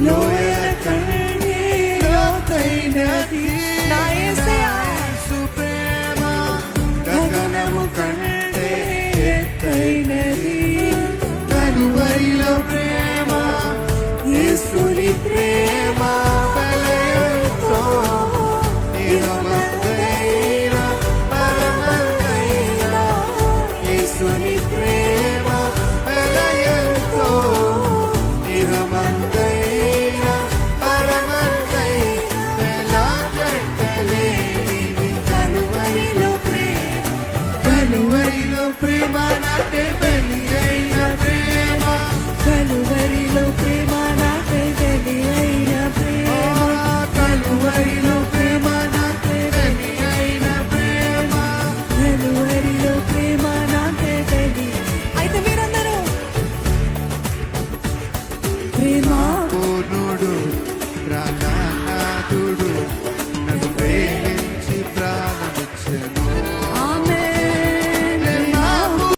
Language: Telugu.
లోయల కంటే లోతైనది నా యేసయ్యా ప్రేమ గగనము కంటే ఎత్తైనది కలువరిలో ప్రేమ యేసుని ప్రేమ